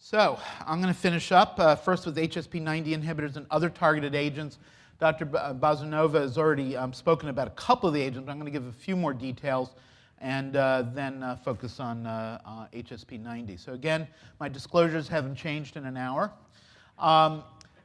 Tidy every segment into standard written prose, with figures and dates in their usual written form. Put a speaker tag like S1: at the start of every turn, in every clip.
S1: So I'm going to finish up first with HSP-90 inhibitors and other targeted agents. Dr. Bazanova has already spoken about a couple of the agents. I'm going to give a few more details and then focus on HSP-90. So again, my disclosures haven't changed in an hour.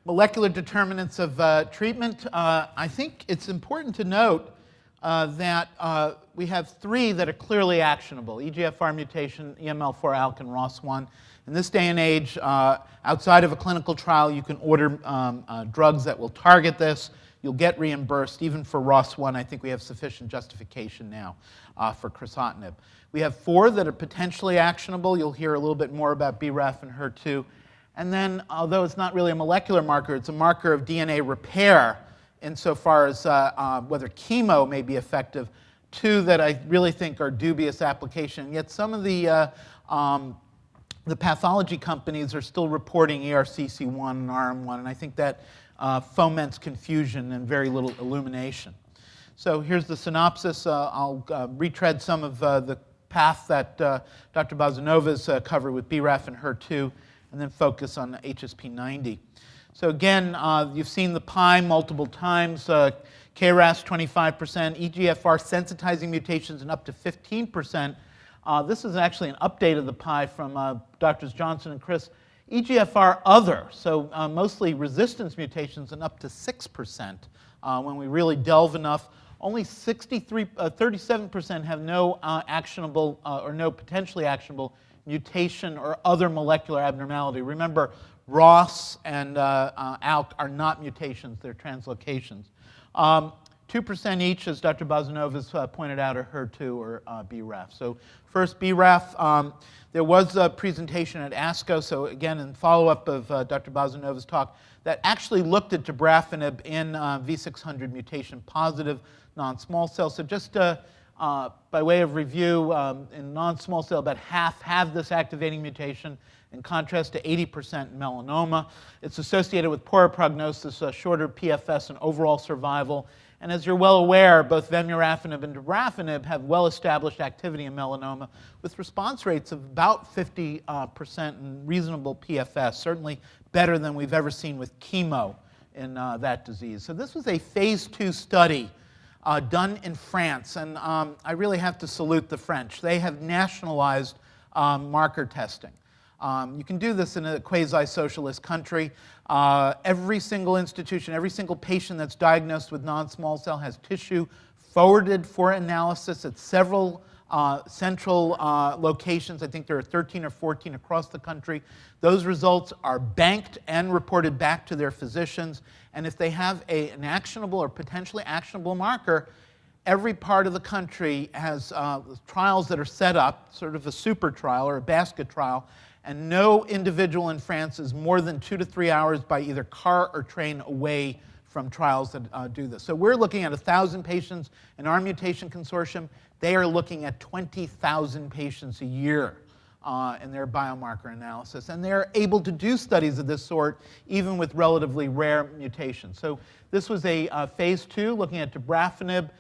S1: Molecular determinants of treatment. I think it's important to note that we have three that are clearly actionable: EGFR mutation, EML4-ALK, and ROS1. In this day and age, outside of a clinical trial, you can order drugs that will target this. You'll get reimbursed. Even for ROS1, I think we have sufficient justification now for crizotinib. We have four that are potentially actionable. You'll hear a little bit more about BRAF and HER2. And then, although it's not really a molecular marker, it's a marker of DNA repair insofar as whether chemo may be effective. Two that I really think are dubious application. Yet some of the pathology companies are still reporting ERCC1 and RM1, and I think that foments confusion and very little illumination. So here's the synopsis. I'll retread some of the path that Dr. Bazanova's covered with BRAF and HER2, and then focus on HSP-90. So again, you've seen the pie multiple times. KRAS 25%, EGFR sensitizing mutations and up to 15%. This is actually an update of the pie from Drs. Johnson and Chris. EGFR other, so mostly resistance mutations, and up to 6% when we really delve enough. Only 37% have no actionable or no potentially actionable mutation or other molecular abnormality. Remember, ROS and ALK are not mutations, they're translocations. 2% each, as Dr. Bazanova's pointed out, are HER2 or BRAF. So first, BRAF. There was a presentation at ASCO, so again, in follow-up of Dr. Bazanova's talk, that actually looked at dabrafenib in V600 mutation-positive non-small cell. So just by way of review, in non-small cell, about half have this activating mutation, in contrast to 80% in melanoma. It's associated with poorer prognosis, shorter PFS, and overall survival. And as you're well aware, both vemurafenib and dabrafenib have well-established activity in melanoma with response rates of about 50% and reasonable PFS, certainly better than we've ever seen with chemo in that disease. So this was a phase 2 study done in France, and I really have to salute the French. They have nationalized marker testing. You can do this in a quasi-socialist country. Every single institution, every single patient that's diagnosed with non-small cell has tissue forwarded for analysis at several central locations. I think there are 13 or 14 across the country. Those results are banked and reported back to their physicians. And if they have an actionable or potentially actionable marker, every part of the country has trials that are set up, sort of a super trial or a basket trial, and no individual in France is more than 2 to 3 hours by either car or train away from trials that do this. So we're looking at 1,000 patients in our mutation consortium. They are looking at 20,000 patients a year in their biomarker analysis. And they're able to do studies of this sort even with relatively rare mutations. So this was a phase 2 looking at dabrafenib,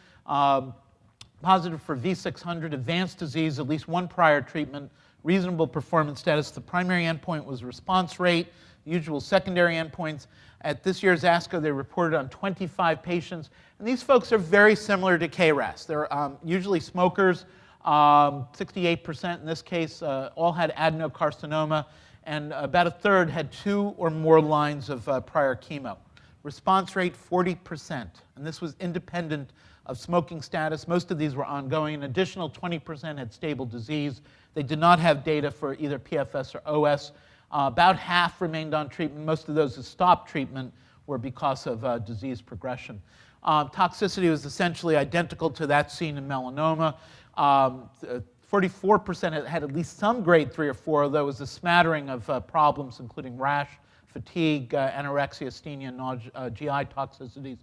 S1: positive for V600, advanced disease, at least one prior treatment, reasonable performance status. The primary endpoint was response rate, usual secondary endpoints. At this year's ASCO, they reported on 25 patients. And these folks are very similar to KRAS. They're usually smokers, 68% in this case, all had adenocarcinoma, and about a third had 2 or more lines of prior chemo. Response rate, 40%. And this was independent of smoking status. Most of these were ongoing. An additional 20% had stable disease. They did not have data for either PFS or OS. About half remained on treatment. Most of those who stopped treatment were because of disease progression. Toxicity was essentially identical to that seen in melanoma. 44% had at least some grade 3 or 4, although it was a smattering of problems, including rash, fatigue, anorexia, asthenia, nausea, GI toxicities.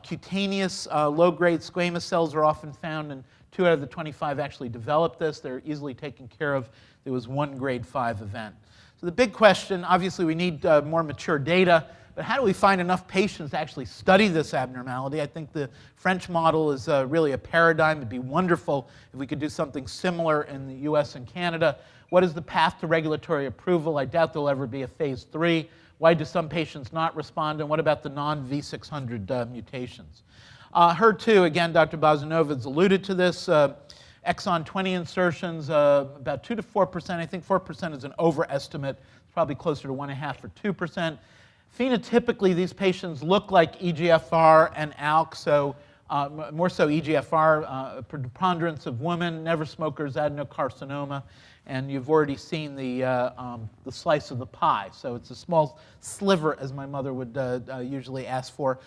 S1: Cutaneous low-grade squamous cells are often found, and 2 out of the 25 actually developed this. They're easily taken care of. There was 1 grade 5 event. So the big question, obviously we need more mature data, but how do we find enough patients to actually study this abnormality? I think the French model is really a paradigm. It'd be wonderful if we could do something similar in the US and Canada. What is the path to regulatory approval? I doubt there'll ever be a phase 3. Why do some patients not respond? And what about the non-V600 mutations? HER2, again, Dr. Bazanova has alluded to this. Exon 20 insertions, about 2 to 4%. I think 4% is an overestimate. It's probably closer to 1.5 or 2%. Phenotypically, these patients look like EGFR and ALK, so more so EGFR, preponderance of women, never smokers, adenocarcinoma, and you've already seen the slice of the pie. So it's a small sliver, as my mother would usually ask for,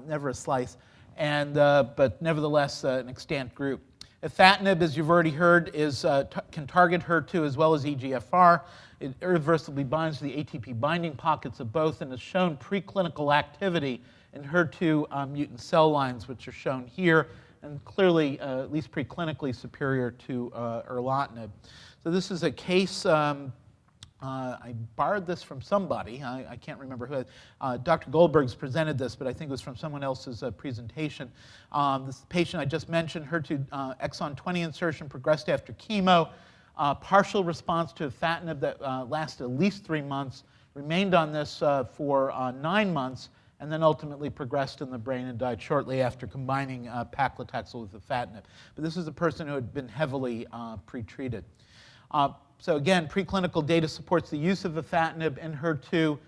S1: never a slice, and but nevertheless an extant group. Afatinib, as you've already heard, can target HER2 as well as EGFR. It irreversibly binds to the ATP binding pockets of both and has shown preclinical activity in HER2 mutant cell lines, which are shown here, and clearly, at least preclinically, superior to erlotinib. So this is a case, I borrowed this from somebody, I can't remember who. Dr. Goldberg's presented this, but I think it was from someone else's presentation. This patient I just mentioned, HER2 exon 20 insertion, progressed after chemo, partial response to afatinib that lasted at least 3 months, remained on this for 9 months, and then ultimately progressed in the brain and died shortly after combining paclitaxel with afatinib. But this is a person who had been heavily pretreated. So again, preclinical data supports the use of afatinib in HER2.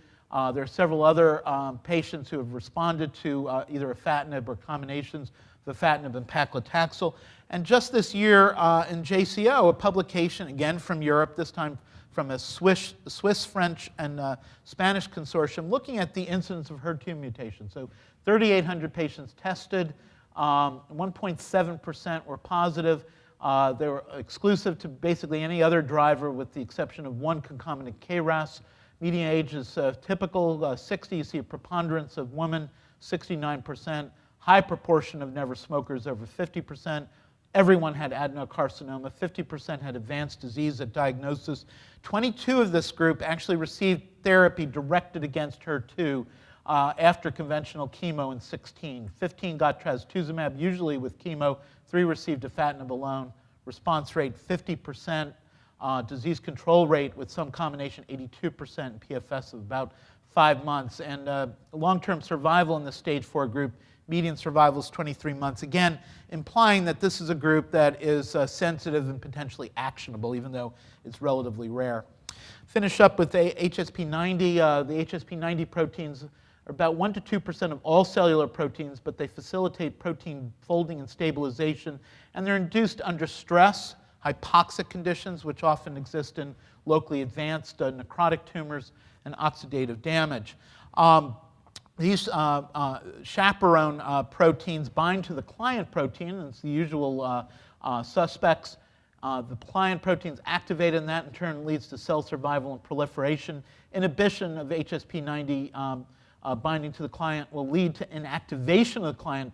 S1: There are several other patients who have responded to either afatinib or combinations of afatinib and paclitaxel. And just this year in JCO, a publication, again from Europe, this time from a Swiss, French, and Spanish consortium, looking at the incidence of HER2 mutations. So 3,800 patients tested, 1.7% were positive. They were exclusive to basically any other driver with the exception of one concomitant KRAS. Median age is typical, 60. You see a preponderance of women, 69%. High proportion of never smokers, over 50%. Everyone had adenocarcinoma. 50% had advanced disease at diagnosis. 22 of this group actually received therapy directed against HER2 after conventional chemo in 16. 15 got trastuzumab, usually with chemo. 3 received afatinib alone. Response rate 50%. Disease control rate with some combination 82%, and PFS of about 5 months. And long-term survival in the stage 4 group, median survival is 23 months. Again, implying that this is a group that is sensitive and potentially actionable, even though it's relatively rare. Finish up with the HSP-90. The HSP-90 proteins are about 1 to 2% of all cellular proteins, but they facilitate protein folding and stabilization, and they're induced under stress, hypoxic conditions, which often exist in locally advanced necrotic tumors, and oxidative damage. These chaperone proteins bind to the client protein, and it's the usual suspects. The client protein is activated, and that in turn leads to cell survival and proliferation. Inhibition of HSP-90 binding to the client will lead to inactivation of the client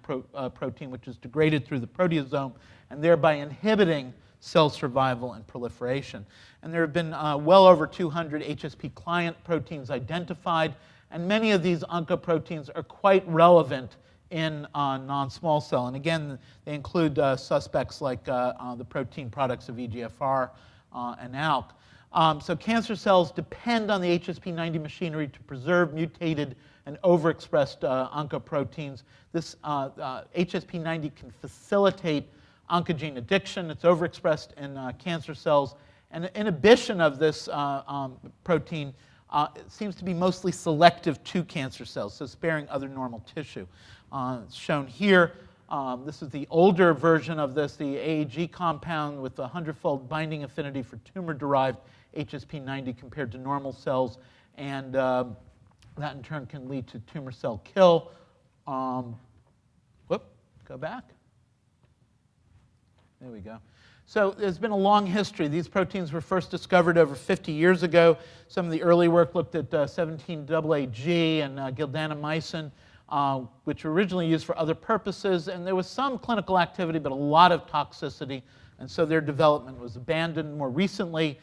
S1: protein, which is degraded through the proteasome, and thereby inhibiting cell survival and proliferation. And there have been well over 200 HSP client proteins identified, and many of these oncoproteins are quite relevant in non-small cell. And again, they include suspects like the protein products of EGFR and ALK. So cancer cells depend on the HSP-90 machinery to preserve mutated and overexpressed oncoproteins. This HSP-90 can facilitate oncogene addiction. It's overexpressed in cancer cells. And inhibition of this protein seems to be mostly selective to cancer cells, so sparing other normal tissue. It's shown here. This is the older version of this, the AAG compound with a 100-fold binding affinity for tumor-derived HSP-90 compared to normal cells, and that in turn can lead to tumor cell kill. Go back. There we go. So there's been a long history. These proteins were first discovered over 50 years ago. Some of the early work looked at 17-AAG and gildanomycin, which were originally used for other purposes. And there was some clinical activity, but a lot of toxicity. And so their development was abandoned. More recently,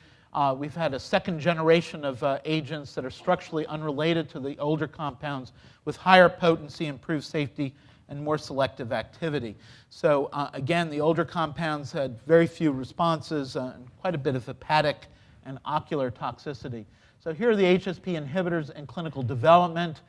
S1: We've had a second generation of agents that are structurally unrelated to the older compounds with higher potency, improved safety, and more selective activity. So again, the older compounds had very few responses and quite a bit of hepatic and ocular toxicity. So here are the HSP inhibitors in clinical development.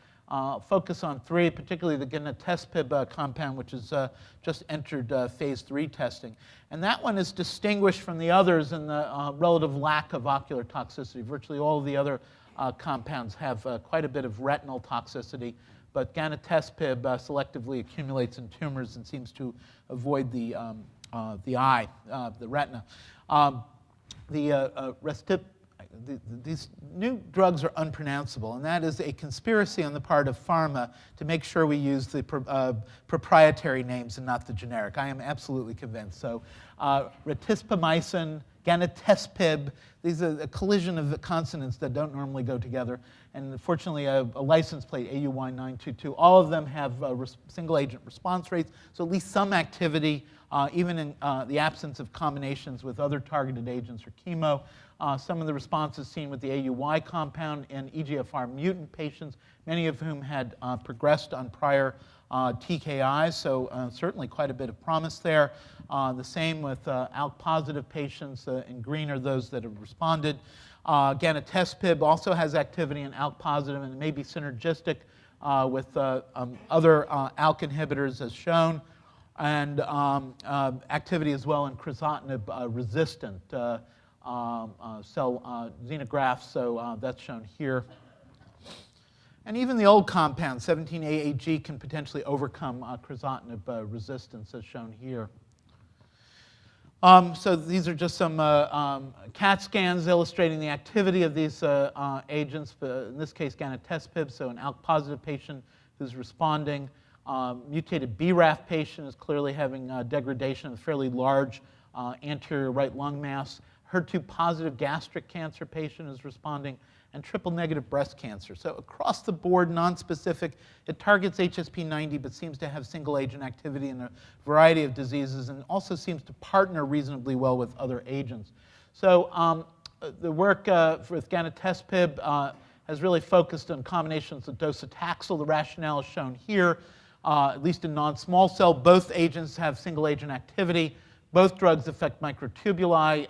S1: Focus on three, particularly the gantenerumab compound, which has just entered phase 3 testing. And that one is distinguished from the others in the relative lack of ocular toxicity. Virtually all of the other compounds have quite a bit of retinal toxicity, but gantenerumab selectively accumulates in tumors and seems to avoid the eye, the retina. These new drugs are unpronounceable, and that is a conspiracy on the part of pharma to make sure we use the proprietary names and not the generic. I am absolutely convinced. So retispamycin, gantenerumab, these are a collision of consonants that don't normally go together. And fortunately, a license plate, AUY922. All of them have single-agent response rates, so at least some activity, even in the absence of combinations with other targeted agents or chemo. Some of the responses seen with the AUY compound in EGFR mutant patients, many of whom had progressed on prior TKIs, so certainly quite a bit of promise there. The same with ALK-positive patients. In green are those that have responded. Gantenerumab also has activity in ALK-positive and may be synergistic with other ALK inhibitors as shown, and activity as well in crizotinib-resistant cell xenografts, so that's shown here. And even the old compound, 17AAG, can potentially overcome crizotinib resistance, as shown here. So these are just some CAT scans illustrating the activity of these agents, in this case gantenerumab, so an ALK-positive patient who's responding. Mutated BRAF patient is clearly having degradation of a fairly large anterior right lung mass. HER2-positive gastric cancer patient is responding, and triple-negative breast cancer. So across the board, nonspecific. It targets HSP-90, but seems to have single-agent activity in a variety of diseases, and also seems to partner reasonably well with other agents. So the work with gantenerumab has really focused on combinations of docetaxel. The rationale is shown here. At least in non-small cell, both agents have single-agent activity. Both drugs affect microtubuli.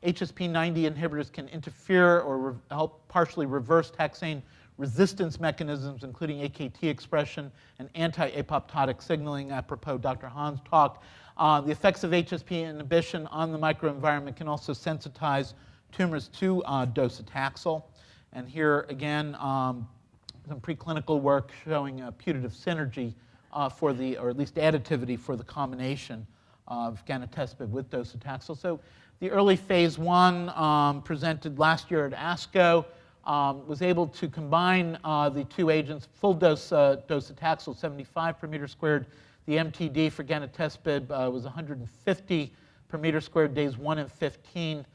S1: HSP-90 inhibitors can interfere or help partially reverse taxane resistance mechanisms, including AKT expression and anti-apoptotic signaling, apropos Dr. Hahn's talk. The effects of HSP inhibition on the microenvironment can also sensitize tumors to docetaxel. And here again, some preclinical work showing putative synergy for the, or at least additivity for the combination of gantenerumab with docetaxel. So the early phase 1 presented last year at ASCO was able to combine the two agents, full dose docetaxel, 75 per meter squared. The MTD for gantenerumab was 150 per meter squared, days 1 and 15.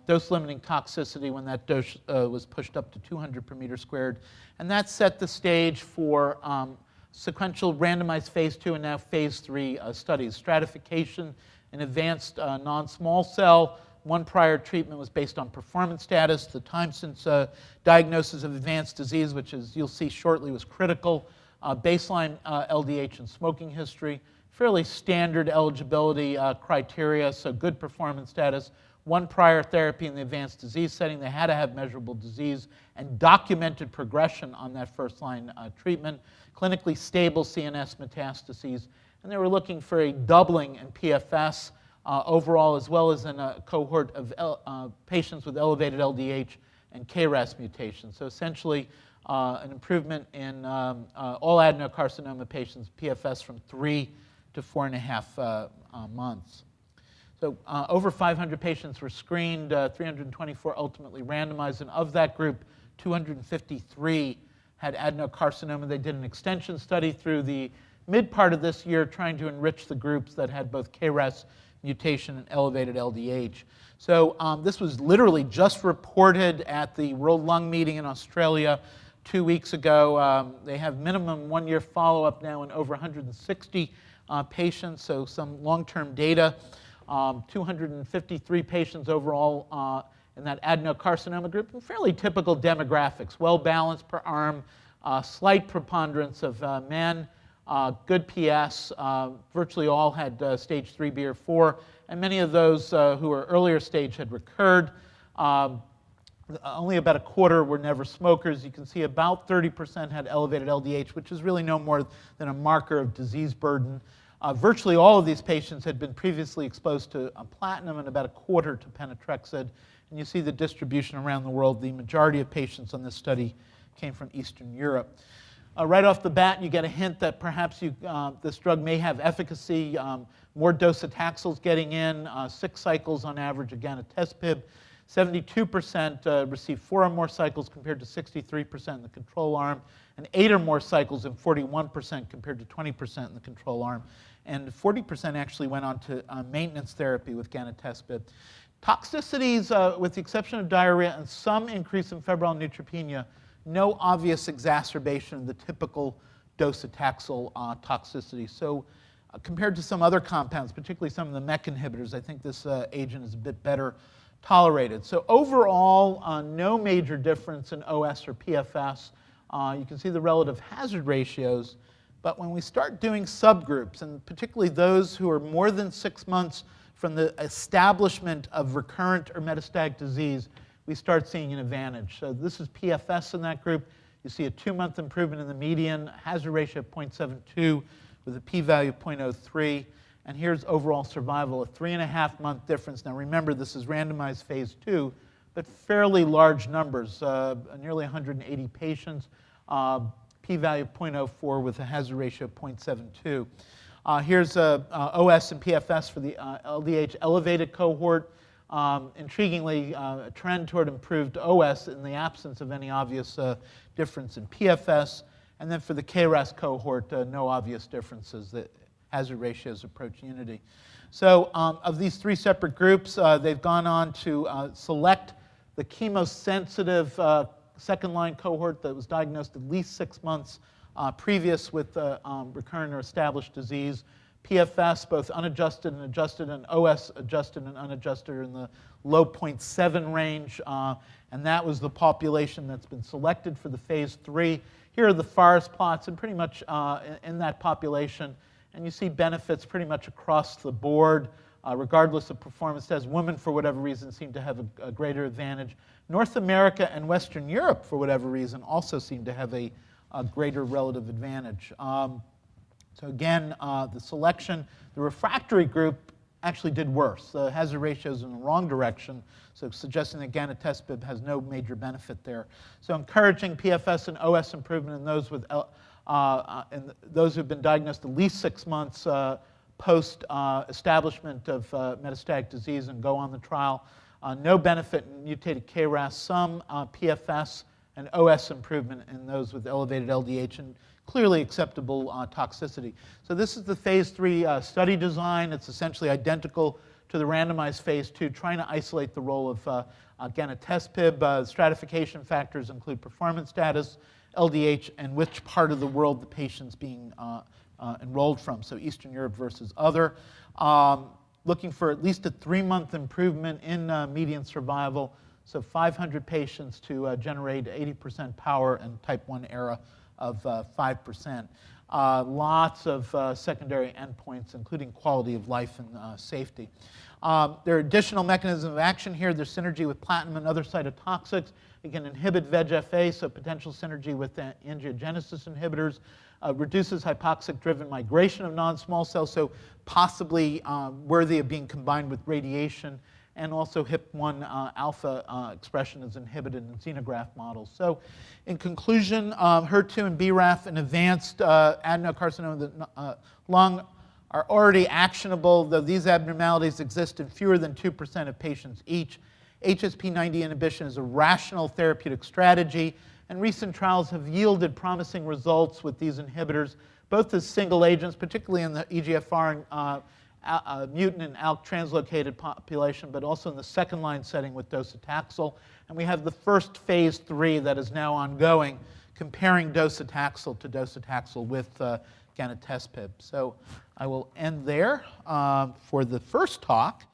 S1: Dose-limiting toxicity when that dose was pushed up to 200 per meter squared. And that set the stage for sequential randomized phase 2 and now phase 3 studies. Stratification in advanced non-small cell. One prior treatment was based on performance status. The time since diagnosis of advanced disease, which as you'll see shortly was critical. Baseline LDH and smoking history. Fairly standard eligibility criteria, so good performance status. One prior therapy in the advanced disease setting. They had to have measurable disease and documented progression on that first-line treatment. Clinically stable CNS metastases. And they were looking for a doubling in PFS overall, as well as in a cohort of patients with elevated LDH and KRAS mutations. So essentially, an improvement in all adenocarcinoma patients' PFS from 3 to 4.5 months. So over 500 patients were screened, 324 ultimately randomized, and of that group, 253 had adenocarcinoma. They did an extension study through the mid part of this year trying to enrich the groups that had both KRAS mutation and elevated LDH. So this was literally just reported at the World Lung Meeting in Australia 2 weeks ago. They have minimum 1-year follow-up now in over 160 patients, so some long-term data. 253 patients overall in that adenocarcinoma group, and fairly typical demographics, well-balanced per arm, slight preponderance of men, good PS. Virtually all had stage 3B or 4, and many of those who were earlier stage had recurred. Only about a quarter were never smokers. You can see about 30% had elevated LDH, which is really no more than a marker of disease burden. Virtually all of these patients had been previously exposed to platinum and about a quarter to pemetrexed. And you see the distribution around the world. The majority of patients on this study came from Eastern Europe. Right off the bat, you get a hint that perhaps this drug may have efficacy. More docetaxel's getting in, 6 cycles on average, again, a tespib. 72% received 4 or more cycles compared to 63% in the control arm, and 8 or more cycles in 41% compared to 20% in the control arm. And 40% actually went on to maintenance therapy with gantenerumab. Toxicities, with the exception of diarrhea and some increase in febrile neutropenia, no obvious exacerbation of the typical docetaxel toxicity. So compared to some other compounds, particularly some of the MEK inhibitors, I think this agent is a bit better tolerated. So overall, no major difference in OS or PFS. You can see the relative hazard ratios. But when we start doing subgroups, and particularly those who are more than 6 months from the establishment of recurrent or metastatic disease, we start seeing an advantage. So this is PFS in that group. You see a 2-month improvement in the median, hazard ratio of 0.72 with a p-value of 0.03. And here's overall survival, a 3.5-month difference. Now remember, this is randomized phase 2, but fairly large numbers, nearly 180 patients, p-value of 0.04 with a hazard ratio of 0.72. Here's OS and PFS for the LDH elevated cohort. Intriguingly, a trend toward improved OS in the absence of any obvious difference in PFS. And then for the KRAS cohort, no obvious differences. The hazard ratios approach unity. So of these 3 separate groups, they've gone on to select the chemosensitive second-line cohort that was diagnosed at least 6 months previous with recurrent or established disease. PFS, both unadjusted and adjusted, and OS adjusted and unadjusted are in the low 0.7 range. And that was the population that's been selected for the phase 3. Here are the forest plots, and pretty much in that population. And you see benefits pretty much across the board, regardless of performance status. Women, for whatever reason, seem to have a greater advantage. North America and Western Europe, for whatever reason, also seem to have a greater relative advantage. So again, the selection, the refractory group actually did worse. The hazard ratio is in the wrong direction, so suggesting that gantenerumab has no major benefit there. So encouraging PFS and OS improvement in those with those who've been diagnosed at least 6 months post establishment of metastatic disease and go on the trial. No benefit in mutated KRAS, some PFS and OS improvement in those with elevated LDH, and clearly acceptable toxicity. So this is the phase 3 study design. It's essentially identical to the randomized phase 2, trying to isolate the role of gantenerumab. Stratification factors include performance status, LDH, and which part of the world the patient's being enrolled from, so Eastern Europe versus other. Looking for at least a 3-month improvement in median survival, so 500 patients to generate 80% power and type 1 error of 5%. Lots of secondary endpoints, including quality of life and safety. There are additional mechanisms of action here. There's synergy with platinum and other cytotoxics. It can inhibit VEGF-A, so potential synergy with angiogenesis inhibitors. Reduces hypoxic-driven migration of non-small cells, so possibly worthy of being combined with radiation. And also HIP-1 alpha expression is inhibited in xenograft models. So in conclusion, HER2 and BRAF in advanced adenocarcinoma of the lung are already actionable, though these abnormalities exist in fewer than 2% of patients each. HSP-90 inhibition is a rational therapeutic strategy, and recent trials have yielded promising results with these inhibitors, both as single agents, particularly in the EGFR and mutant and ALK translocated population, but also in the second-line setting with docetaxel. And we have the first phase 3 that is now ongoing, comparing docetaxel to docetaxel with gantenerumab. So I will end there for the first talk.